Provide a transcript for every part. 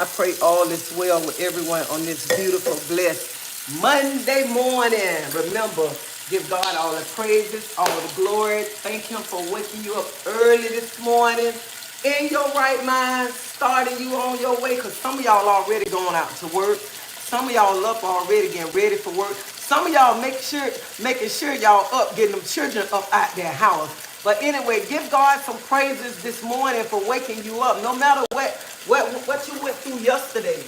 I pray all is well with everyone on this beautiful, blessed Monday morning. Remember, give God all the praises, all the glory. Thank him for waking you up early this morning in your right mind, starting you on your way, because some of y'all already going out to work. Some of y'all up already getting ready for work. Some of y'all making sure y'all up, getting them children up out their house. But anyway, give God some praises this morning for waking you up. No matter what you went through yesterday,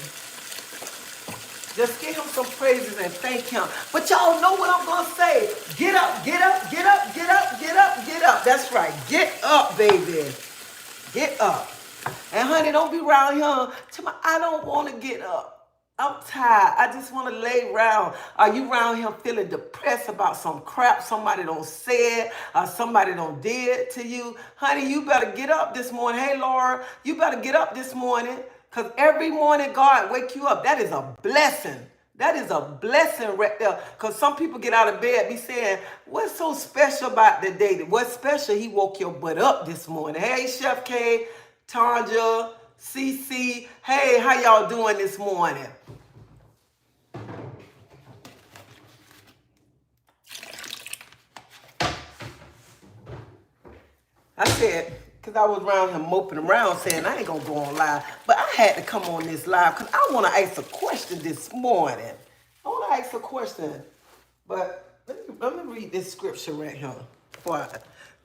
just give him some praises and thank him. But y'all know what I'm gonna say. Get up, get up, get up, get up, get up, get up. That's right. Get up, baby. Get up. And honey, don't be around here. I don't want to get up. I'm tired. I just want to lay around. Are you around here feeling depressed about some crap somebody don't say it or somebody don't did to you? Honey, you better get up this morning. Hey, Laura, you better get up this morning, because every morning God wake you up. That is a blessing. That is a blessing right there. Because some people get out of bed be saying, what's so special about the day? What's special? He woke your butt up this morning. Hey, Chef K, Tanja, CC. Hey, how y'all doing this morning? I said, because I was around him moping around saying I ain't going to go on live. But I had to come on this live because I want to ask a question this morning. I want to ask a question. But let me read this scripture right here. Because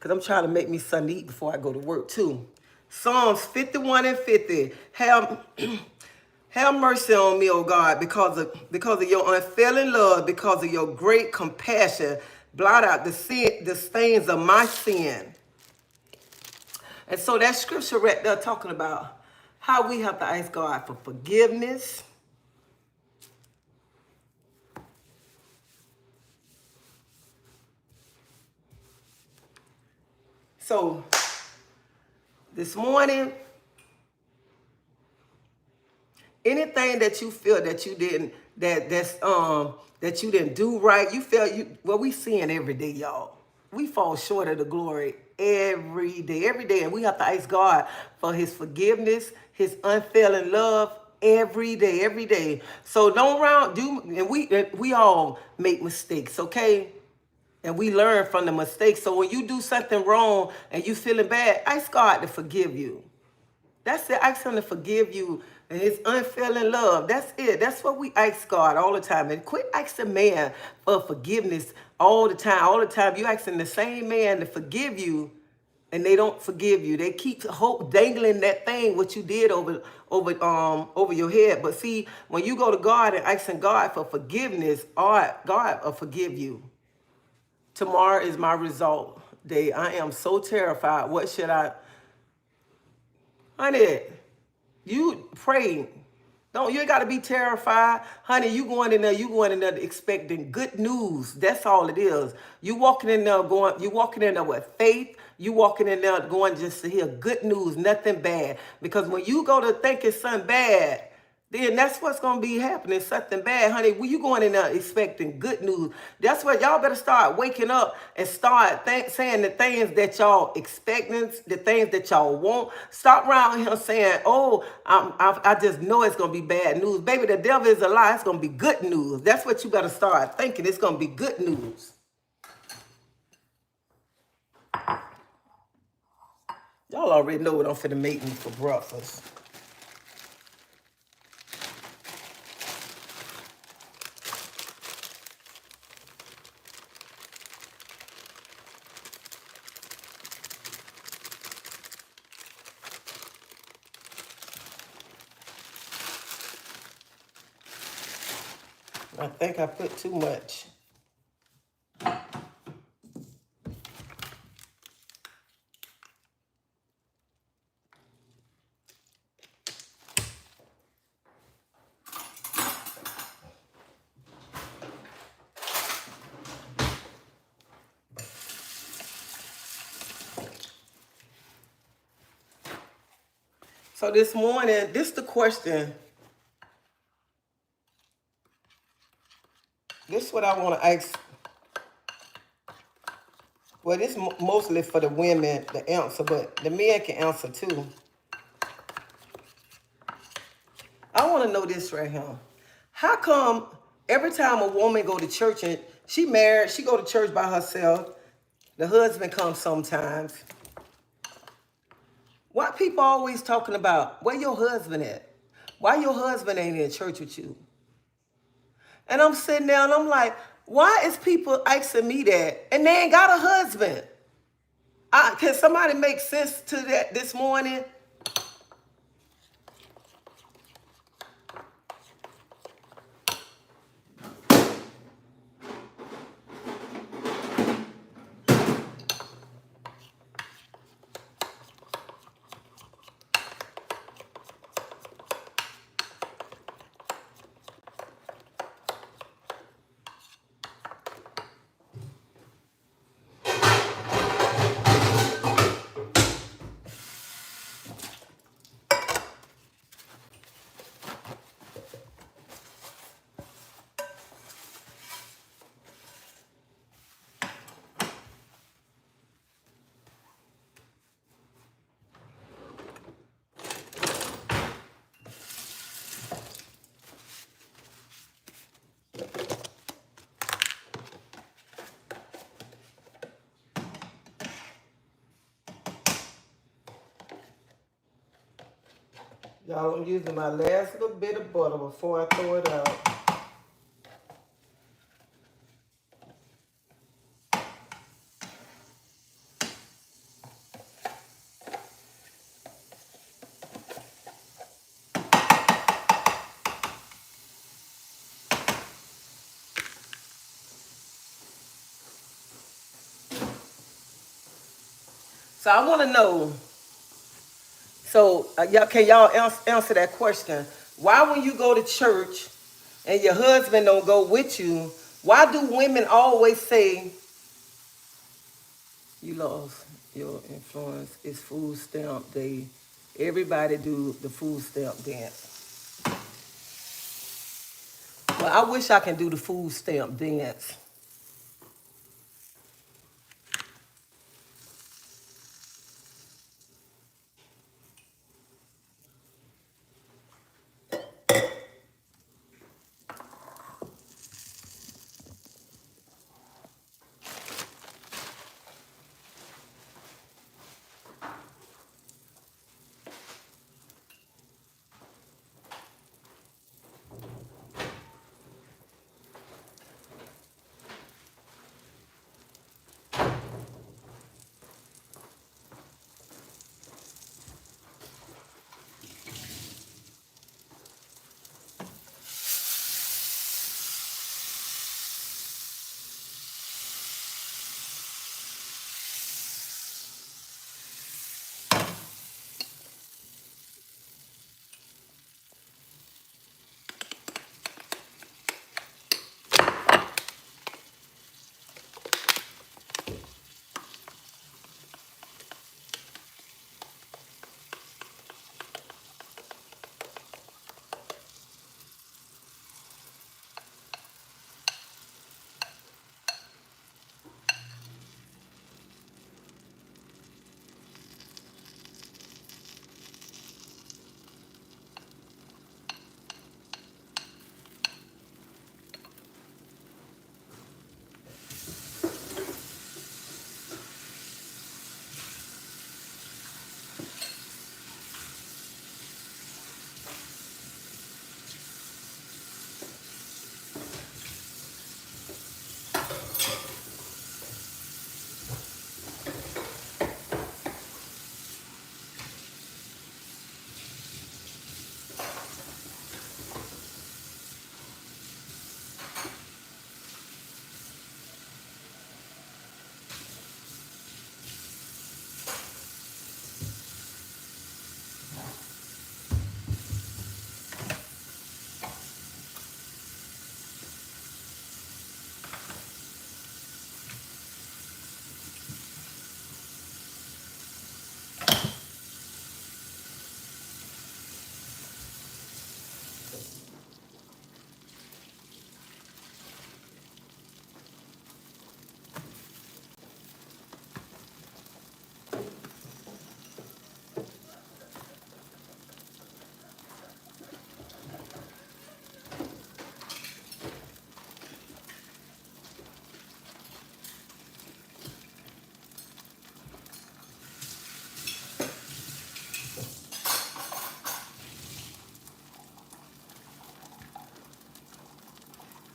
I'm trying to make me something to eat before I go to work too. Psalms 51 and 50. Have mercy on me, O God, because of your unfailing love, because of your great compassion. Blot out the stains of my sin. And so that scripture right there talking about how we have to ask God for forgiveness. So this morning, anything that you feel that you didn't that you didn't do right, you feel we seeing every day, y'all. We fall short of the glory every day, and we have to ask God for his forgiveness, his unfailing love every day. So and we all make mistakes, okay? And we learn from the mistakes. So when you do something wrong and you feeling bad, ask God to forgive you. That's it. Ask him to forgive you and his unfailing love. That's it. That's what we ask God all the time. And quit asking man for forgiveness all the time. All the time you asking the same man to forgive you, and they don't forgive you. They keep dangling that thing what you did over your head. But see, when you go to God and asking God for forgiveness, God will forgive you. Tomorrow is my result day. I am so terrified. What should I... Honey, you pray. You ain't got to be terrified. Honey, you going in there expecting good news. That's all it is. You walking in there with faith. You walking in there going just to hear good news, nothing bad. Because when you go to thinking something bad, then that's what's going to be happening, something bad, honey. When you going in there expecting good news, that's where y'all better start waking up and start saying the things that y'all expecting, the things that y'all want. Stop around here saying, oh, I just know it's going to be bad news. Baby, the devil is a lie. It's going to be good news. That's what you better start thinking. It's going to be good news. Y'all already know what I'm finna make me for breakfast. I think I put too much. So this morning, this is the question. This is what I want to ask. Well, this is mostly for the women to answer, but the men can answer too. I want to know this right here. How come every time a woman go to church and she married, she go to church by herself, the husband comes sometimes. Why people always talking about where your husband at? Why your husband ain't in church with you? And I'm sitting there and I'm like, why is people asking me that and they ain't got a husband? Can somebody make sense to that this morning? Y'all, I'm using my last little bit of butter before I throw it out. So I want to know, can y'all answer that question? Why when you go to church and your husband don't go with you, why do women always say, you lost your influence, it's food stamp day. Everybody do the food stamp dance. Well, I wish I can do the food stamp dance.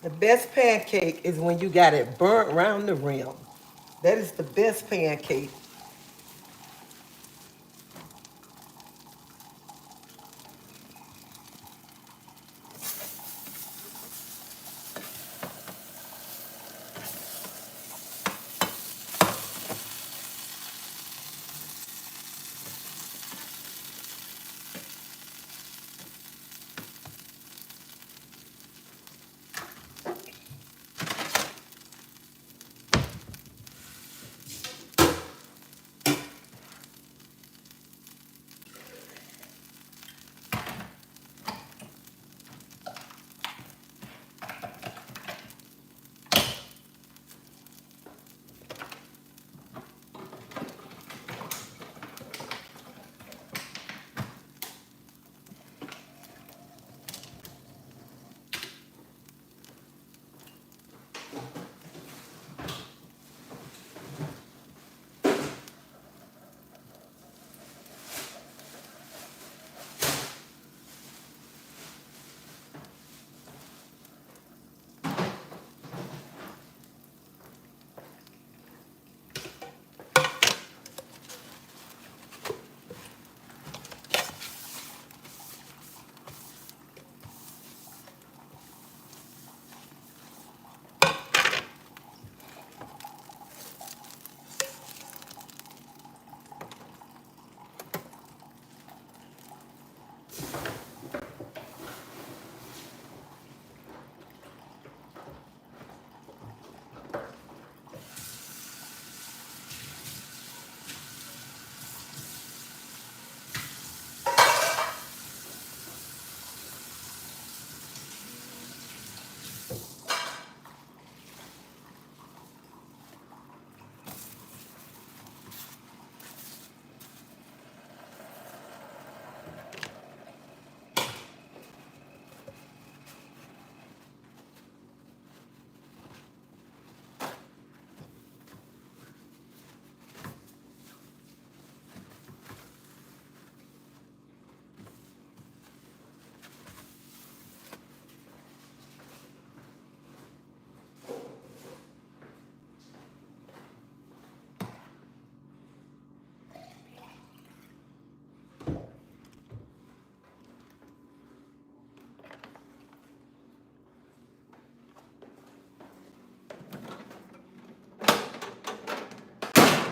The best pancake is when you got it burnt around the rim. That is the best pancake.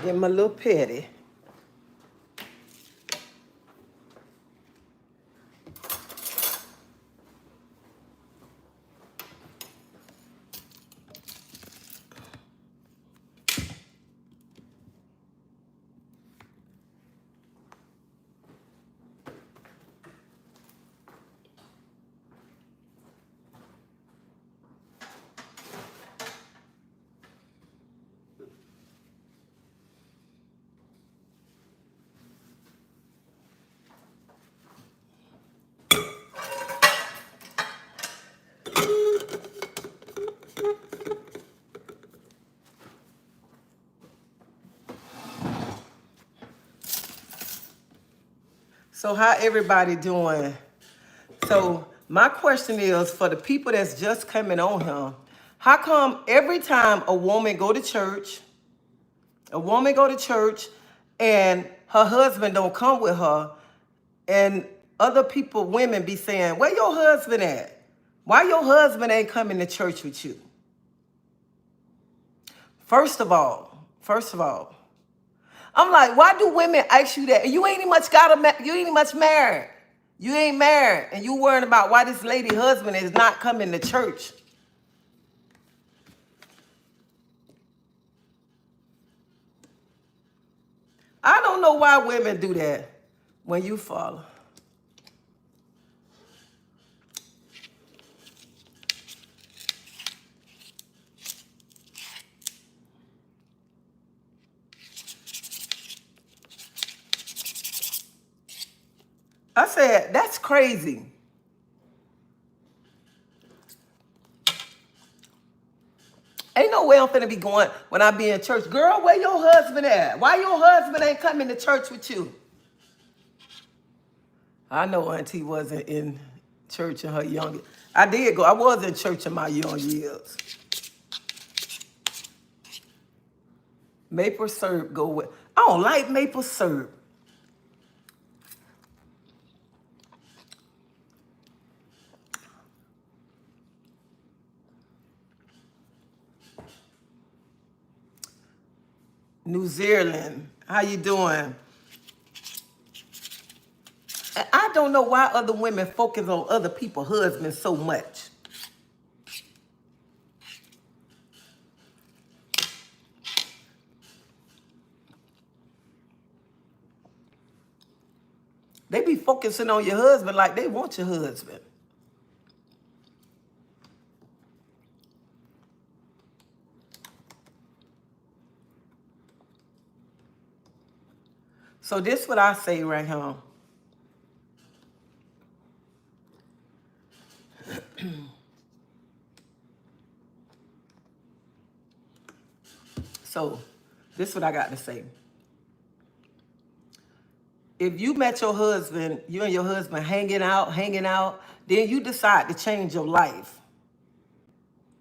Get my little petty. So how everybody doing? So my question is for the people that's just coming on here, how come every time a woman go to church, and her husband don't come with her, and other people, women be saying, where your husband at? Why your husband ain't coming to church with you? First of all, I'm like, why do women ask you that? You ain't much married. You ain't married, and you worrying about why this lady husband is not coming to church. I don't know why women do that when you follow. I said, that's crazy. Ain't no way I'm finna be going when I be in church. Girl, where your husband at? Why your husband ain't coming to church with you? I know Auntie wasn't in church in her young. I did go. I was in church in my young years. Maple syrup go with. I don't like maple syrup. New Zealand, how you doing? I don't know why other women focus on other people's husbands so much. They be focusing on your husband like they want your husband. So this is what I say right here. So this is what I got to say. If you met your husband, you and your husband hanging out, then you decide to change your life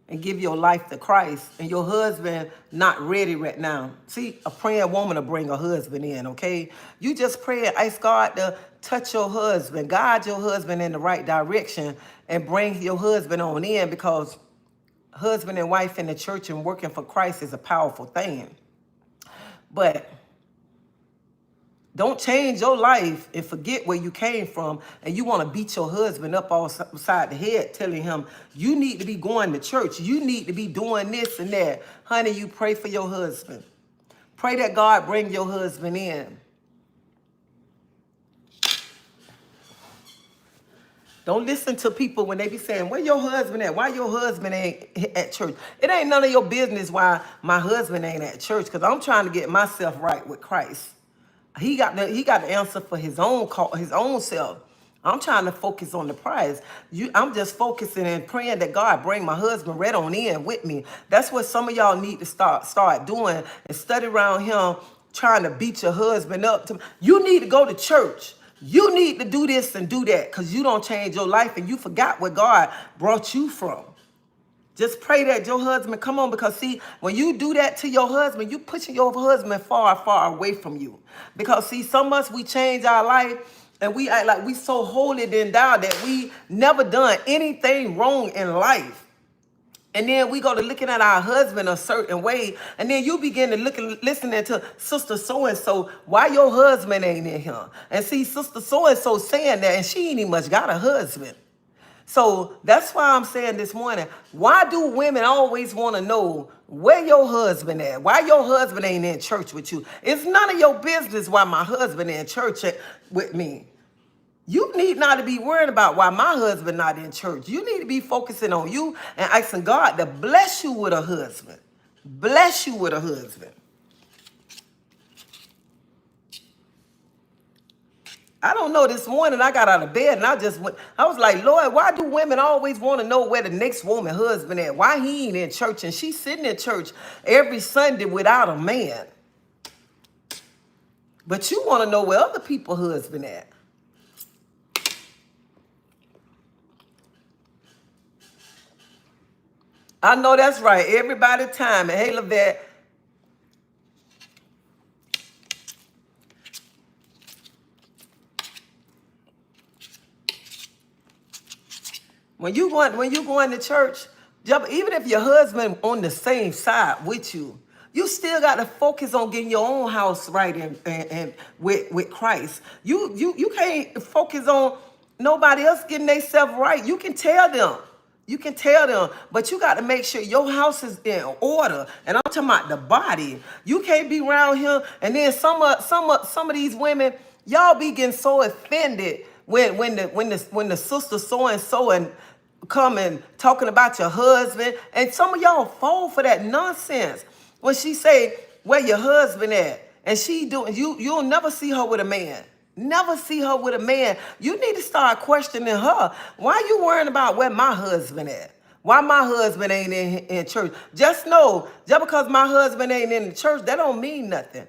and give your life to Christ, and your husband not ready right now. See, a praying woman will bring her husband in, okay? You just pray and ask God to touch your husband, guide your husband in the right direction, and bring your husband on in, because husband and wife in the church and working for Christ is a powerful thing. But don't change your life and forget where you came from, and you want to beat your husband up all upside the head, telling him, you need to be going to church. You need to be doing this and that. Honey, you pray for your husband. Pray that God bring your husband in. Don't listen to people when they be saying, where your husband at? Why your husband ain't at church? It ain't none of your business why my husband ain't at church, because I'm trying to get myself right with Christ. He got the answer for his own self. I'm trying to focus on the prize. I'm just focusing and praying that God bring my husband right on in with me. That's what some of y'all need to start doing, and study around him trying to beat your husband up. You need to go to church. You need to do this and do that, because you don't change your life and you forgot where God brought you from. Just pray that your husband come on, because see, when you do that to your husband, you pushing your husband far, far away from you. Because see, some of us, we change our life and we act like we so holy then down that we never done anything wrong in life. And then we go to looking at our husband a certain way, and then you begin to listening to sister so-and-so, why your husband ain't in here? And see, sister so-and-so saying that, and she ain't even much got a husband. So that's why I'm saying this morning, why do women always want to know where your husband at? Why your husband ain't in church with you? It's none of your business why my husband in church with me. You need not to be worried about why my husband not in church. You need to be focusing on you and asking God to bless you with a husband. Bless you with a husband. I don't know, this morning I got out of bed and I was like, Lord, why do women always want to know where the next woman husband at? Why he ain't in church? And she's sitting in church every Sunday without a man. But you want to know where other people's husband at. I know that's right. Everybody time. And hey, Lavette, when you going to church, even if your husband on the same side with you, you still got to focus on getting your own house right and with Christ. You can't focus on nobody else getting themselves right. You can tell them. But you got to make sure your house is in order. And I'm talking about the body. You can't be around here. And then some of these women, y'all be getting so offended when the sister so and come and talking about your husband. And some of y'all fall for that nonsense. When she say, where your husband at? And you'll never see her with a man. Never see her with a man. You need to start questioning her. Why you worrying about where my husband at? Why my husband ain't in church? Just know, just because my husband ain't in the church, that don't mean nothing.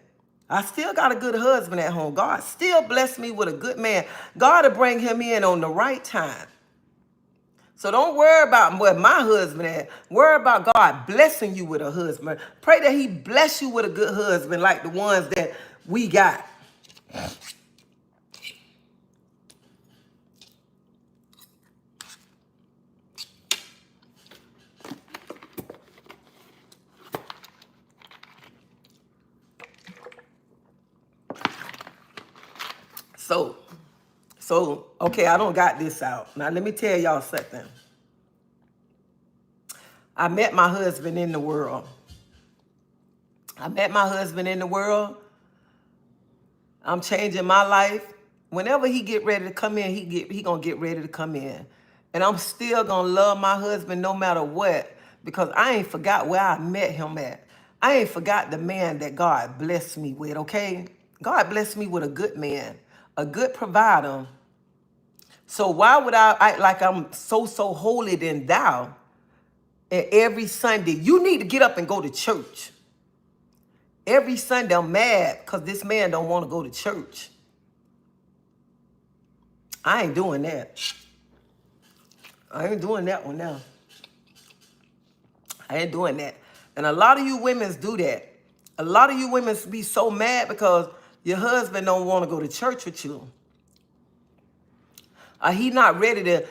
I still got a good husband at home. God still blessed me with a good man. God will bring him in on the right time. So don't worry about where my husband at. Worry about God blessing you with a husband. Pray that he bless you with a good husband like the ones that we got. So, okay, I don't got this out. Now, let me tell y'all something. I met my husband in the world. I met my husband in the world. I'm changing my life. Whenever he get ready to come in, he gonna get ready to come in. And I'm still gonna love my husband no matter what, because I ain't forgot where I met him at. I ain't forgot the man that God blessed me with, okay? God blessed me with a good man, a good provider. So why would I act like I'm so holy than thou? And every Sunday, you need to get up and go to church. Every Sunday, I'm mad because this man don't want to go to church. I ain't doing that. I ain't doing that one now. I ain't doing that. And a lot of you women do that. A lot of you women be so mad because your husband don't want to go to church with you. He not ready to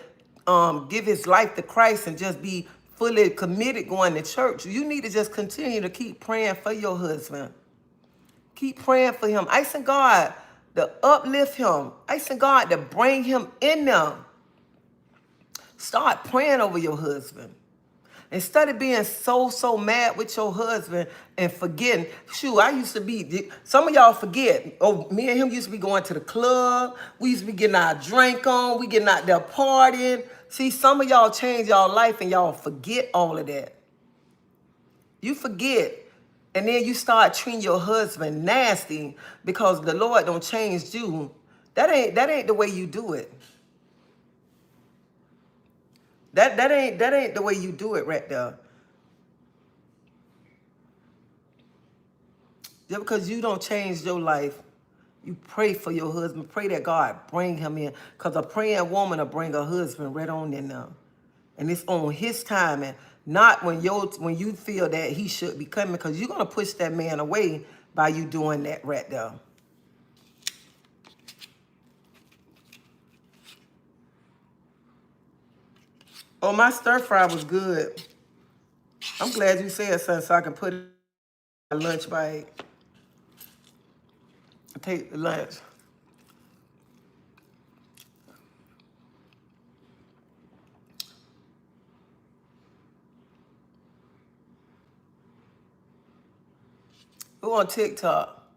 give his life to Christ and just be fully committed going to church. You need to just continue to keep praying for your husband. Keep praying for him. Asking God to uplift him. Asking God to bring him in there. Start praying over your husband. Instead of being so mad with your husband and forgetting. Shoot, I used to be, some of y'all forget. Oh, me and him used to be going to the club. We used to be getting our drink on. We getting out there partying. See, some of y'all change y'all life and y'all forget all of that. You forget. And then you start treating your husband nasty because the Lord don't change you. That ain't the way you do it. That ain't the way you do it right there. Just because you don't change your life, you pray for your husband. Pray that God bring him in. Because a praying woman will bring her husband right on in there. And it's on his time and not when you feel that he should be coming, because you're going to push that man away by you doing that right there. Oh, my stir fry was good. I'm glad you said something so I can put it in my lunch bag. Take the lunch. Who on TikTok?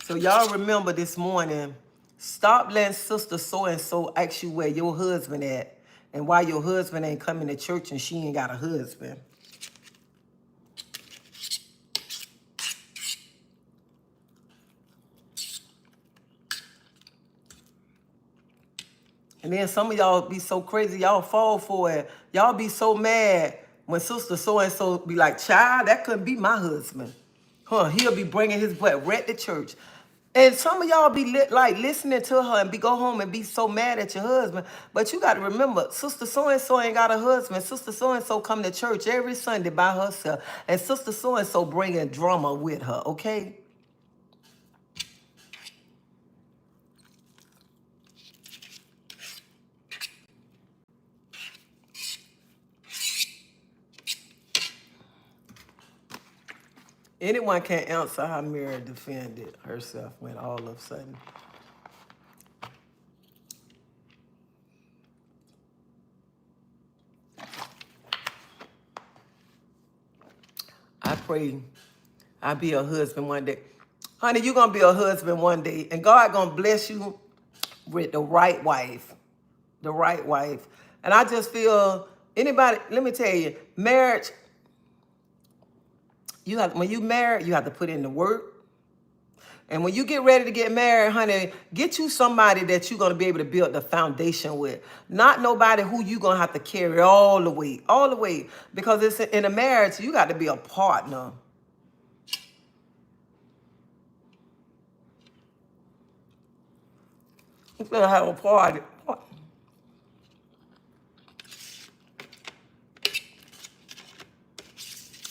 So y'all remember this morning, stop letting sister so-and-so ask you where your husband at and why your husband ain't coming to church and she ain't got a husband. And then some of y'all be so crazy, y'all fall for it. Y'all be so mad when sister so-and-so be like, child, that couldn't be my husband. He'll be bringing his butt right to church. And some of y'all be listening to her and go home and be so mad at your husband. But you got to remember, sister so-and-so ain't got a husband. Sister so-and-so come to church every Sunday by herself. And sister so-and-so bringing drama with her, okay? Anyone can answer how Mary defended herself when all of a sudden. I pray I be a husband one day. Honey, you're going to be a husband one day. And God going to bless you with the right wife. The right wife. And I just feel, anybody, let me tell you, marriage, when you married, you have to put in the work. And when you get ready to get married, honey, get you somebody that you're going to be able to build the foundation with. Not nobody who you're going to have to carry all the way. Because it's in a marriage, you got to be a partner. We're gonna have a party.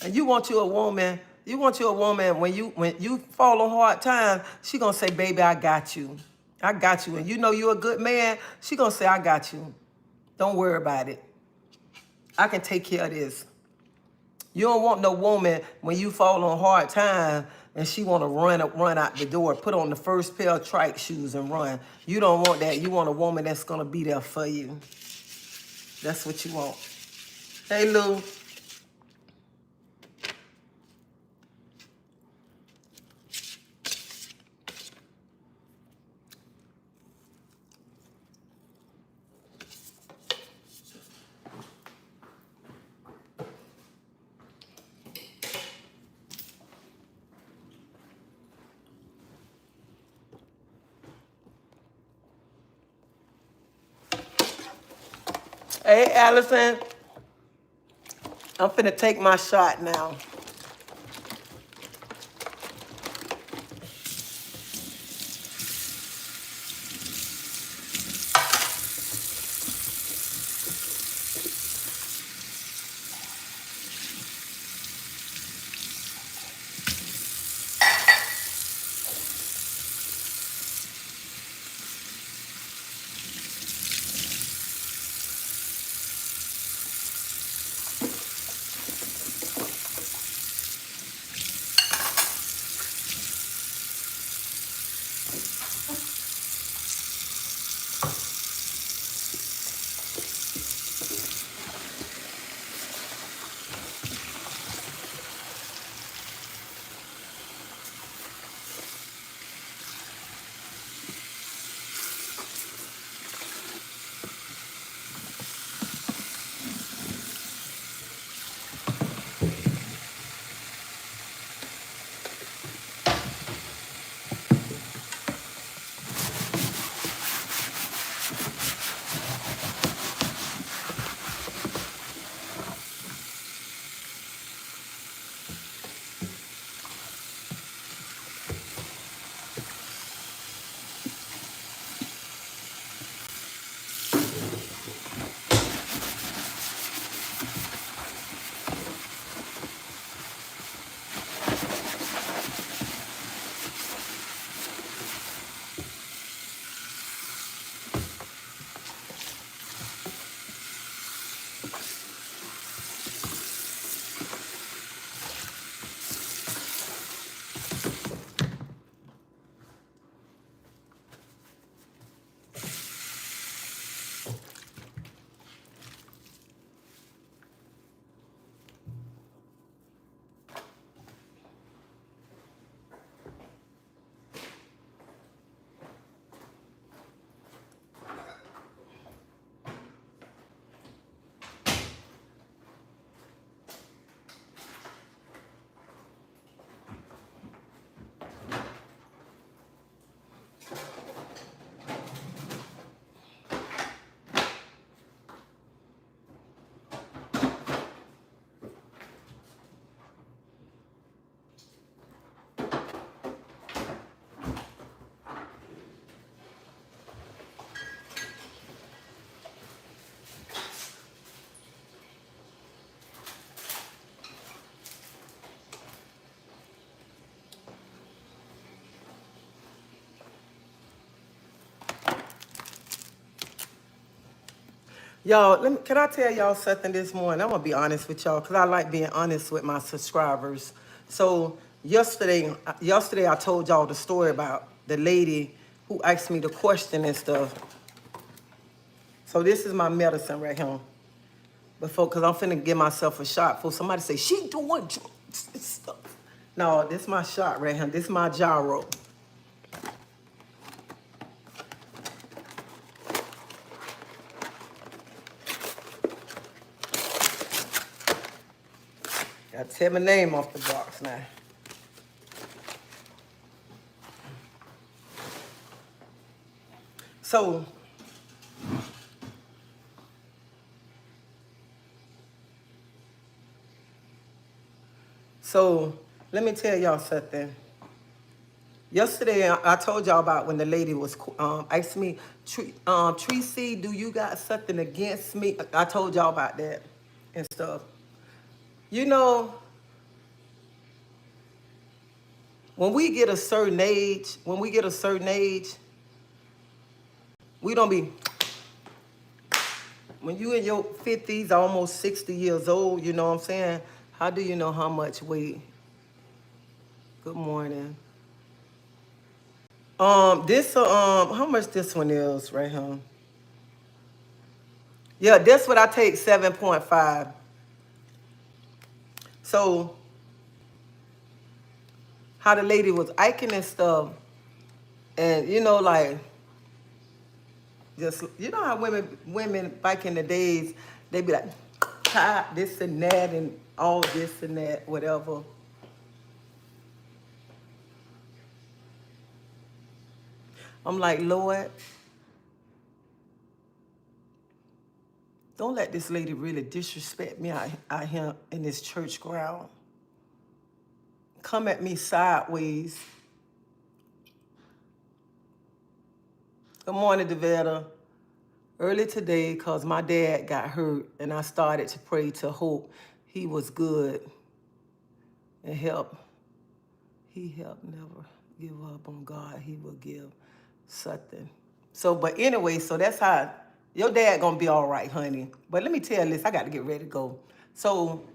And you want you a woman when you fall on hard times, she gonna say, baby, I got you. I got you. And you know you're a good man, she gonna say, I got you. Don't worry about it. I can take care of this. You don't want no woman when you fall on hard times and she want to run out the door, put on the first pair of trike shoes and run. You don't want that. You want a woman that's going to be there for you. That's what you want. Hey, Lou. Hey, Allison. I'm finna take my shot now. Y'all, can I tell y'all something this morning? I'm going to be honest with y'all because I like being honest with my subscribers. So yesterday I told y'all the story about the lady who asked me the question and stuff. So this is my medicine right here. Because I'm finna give myself a shot. For somebody say, she doing stuff. No, this is my shot right here. This is my gyro. Gotta tear my name off the box now. So let me tell y'all something. Yesterday, I told y'all about when the lady was asking me, Treasie, do you got something against me? I told y'all about that and stuff. You know, when we get a certain age, we don't be, when you in your 50s, almost 60 years old, you know what I'm saying? How do you know how much weight? Good morning. How much this one is right here? Yeah, this what I take 7.5. So how the lady was iking and stuff, and you know, like just you know how women back in the days they be like, ah, this and that and all this and that, whatever. I'm like, Lord, don't let this lady really disrespect me out here in this church ground. Come at me sideways. Good morning, Devetta. Early today, because my dad got hurt, and I started to pray to hope he was good and help. He helped never give up on God. He will give something. So, but anyway, so that's how your dad gonna be all right, honey. But let me tell you this, I got to get ready to go. So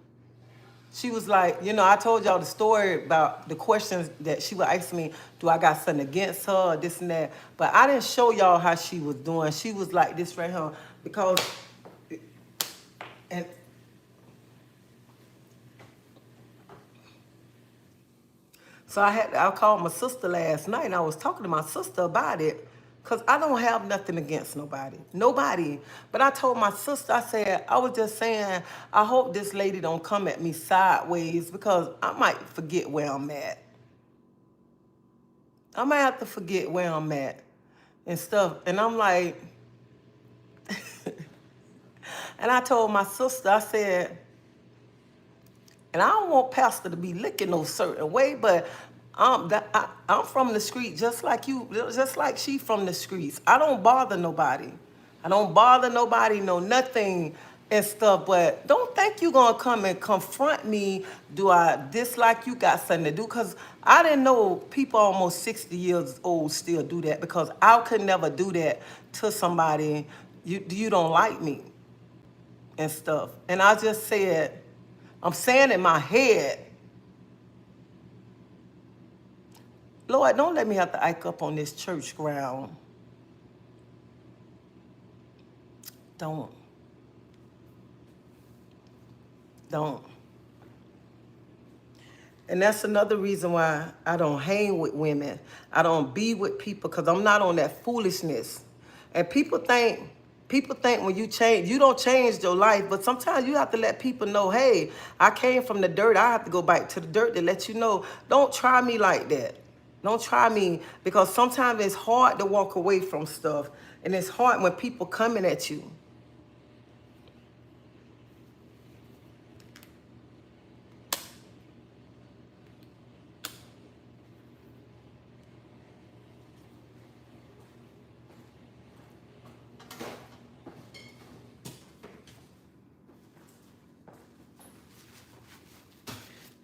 she was like, you know, I told y'all the story about the questions that she would ask me, do I got something against her, or this and that. But I didn't show y'all how she was doing. She was like this right here, because, and so I called my sister last night, and I was talking to my sister about it, because I don't have nothing against nobody. Nobody. But I told my sister, I said, I was just saying, I hope this lady don't come at me sideways, because I might forget where I'm at. I might have to forget where I'm at and stuff. And I'm like, and I told my sister, I said, and I don't want Pastor to be looking no certain way, but I'm from the street just like you, just like she from the streets. I don't bother nobody. I don't bother nobody, no nothing and stuff, but don't think you gonna come and confront me. Do I dislike you? Got something to do? Because I didn't know people almost 60 years old still do that, because I could never do that to somebody. You don't like me and stuff. And I just said, I'm saying in my head, Lord, don't let me have to ike up on this church ground. Don't. Don't. And that's another reason why I don't hang with women. I don't be with people, because I'm not on that foolishness. And people think when you change, you don't change your life, but sometimes you have to let people know, hey, I came from the dirt. I have to go back to the dirt to let you know, don't try me like that. Don't try me, because sometimes it's hard to walk away from stuff, and it's hard when people coming at you.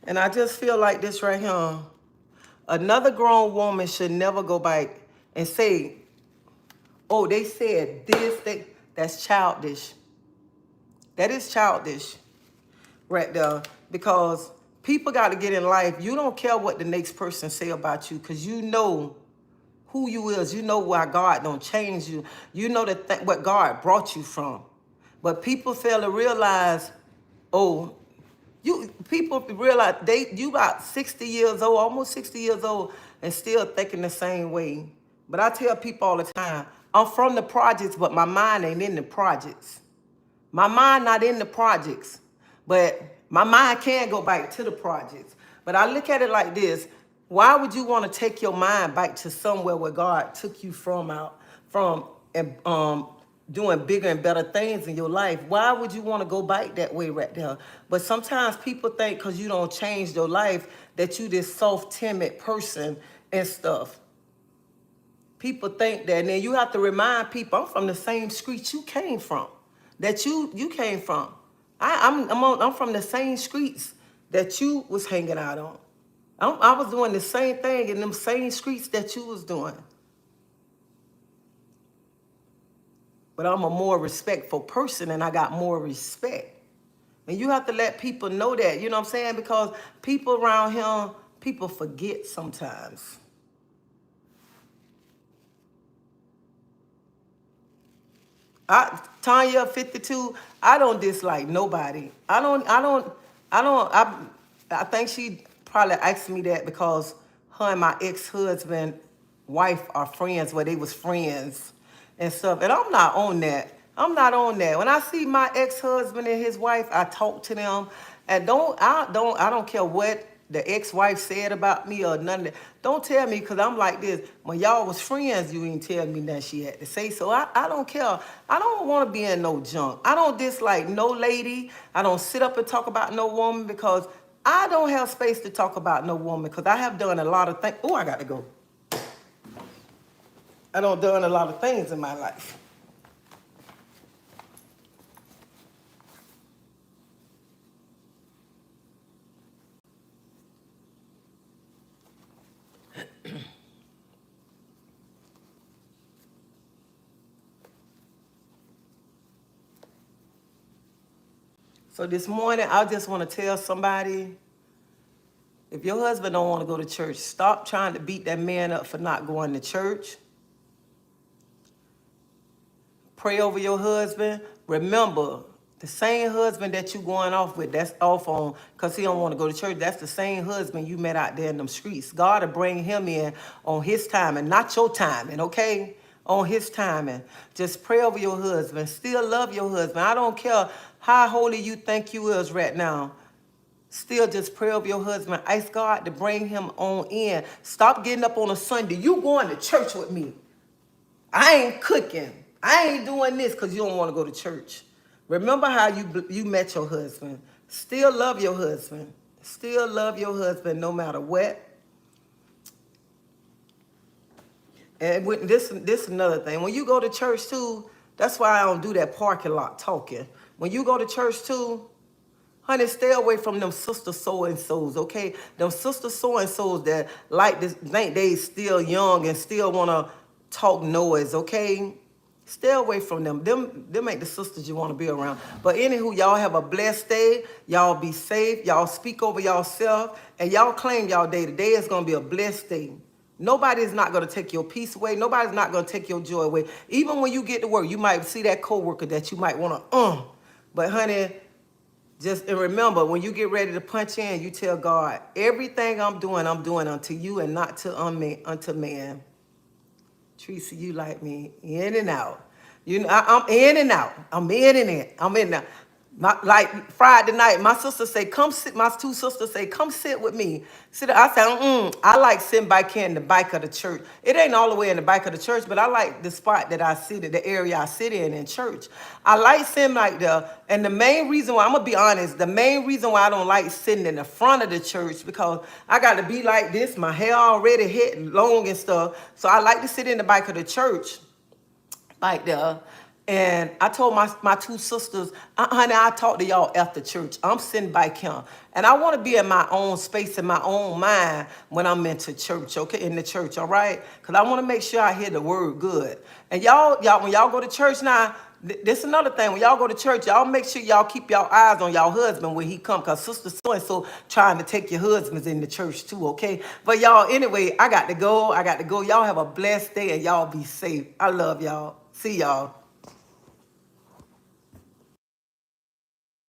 And I just feel like this right here. Another grown woman should never go back and say, oh, they said this, that's childish. That is childish right there. Because people got to get in life. You don't care what the next person say about you, because you know who you is. You know why God don't change you. You know what God brought you from. But people fail to realize, oh, people realize you about 60 years old, almost 60 years old, and still thinking the same way. But I tell people all the time, I'm from the projects, but my mind ain't in the projects. My mind not in the projects, but my mind can go back to the projects. But I look at it like this: why would you want to take your mind back to somewhere where God took you from and doing bigger and better things in your life? Why would you want to go back that way right there? But sometimes people think because you don't change your life that you this soft, timid person and stuff. People think that, and then you have to remind people, I'm from the same streets you came from, that you came from. I'm from the same streets that you was hanging out on. I was doing the same thing in them same streets that you was doing. But I'm a more respectful person, and I got more respect. And you have to let people know that, you know what I'm saying? Because people around here, people forget sometimes. Tanya 52, I don't dislike nobody. I think she probably asked me that because her and my ex-husband wife are friends, where they was friends and stuff. And I'm not on that. I'm not on that. When I see my ex-husband and his wife, I talk to them. And I don't care what the ex-wife said about me or none of that. Don't tell me, because I'm like this. When y'all was friends, you didn't tell me that she had to say. So I don't care. I don't want to be in no junk. I don't dislike no lady. I don't sit up and talk about no woman, because I don't have space to talk about no woman, because I have done a lot of things. Oh, I got to go. I done a lot of things in my life. So this morning, I just want to tell somebody, if your husband don't want to go to church, stop trying to beat that man up for not going to church. Pray over your husband. Remember, the same husband that you going off with, that's off on because he don't want to go to church, that's the same husband you met out there in them streets. God will bring him in on his timing, not your timing, okay? On his timing. Just pray over your husband. Still love your husband. I don't care how holy you think you is right now. Still just pray over your husband. Ask God to bring him on in. Stop getting up on a Sunday. You going to church with me. I ain't cooking. I ain't doing this because you don't want to go to church. Remember how you met your husband. Still love your husband. Still love your husband no matter what. And with this another thing. When you go to church too, that's why I don't do that parking lot talking. When you go to church too, honey, stay away from them sister so-and-sos, okay? Them sister so-and-sos that like this, think they still young and still want to talk noise, okay? Stay away from them. Them ain't the sisters you want to be around. But anywho, y'all have a blessed day. Y'all be safe. Y'all speak over yourself. And y'all claim y'all day. Today is going to be a blessed day. Nobody's not going to take your peace away. Nobody's not going to take your joy away. Even when you get to work, you might see that coworker that you might want to, But honey, just and remember, when you get ready to punch in, you tell God, everything I'm doing unto you and not to unto man. Treasie, you like me in and out. You know, I'm in and out. I'm in and in. I'm in now. Like Friday night, my sister say, come sit. My two sisters say, come sit with me. I said, I like sitting back here in the back of the church. It ain't all the way in the back of the church, but I like the spot that I sit in, the area I sit in church. I like sitting like there. And the main reason why, I'm going to be honest, the main reason why I don't like sitting in the front of the church, because I got to be like this, my hair already hit long and stuff. So I like to sit in the back of the church like there. And I told my two sisters, honey, I talk to y'all after church. I'm sitting back here. And I want to be in my own space, in my own mind when I'm into church, okay, in the church, all right? Because I want to make sure I hear the word good. And y'all, when y'all go to church now, this is another thing. When y'all go to church, y'all make sure y'all keep y'all eyes on y'all husband when he come, because sister so-and-so trying to take your husbands in the church too, okay? But y'all, anyway, I got to go. Y'all have a blessed day and y'all be safe. I love y'all. See y'all.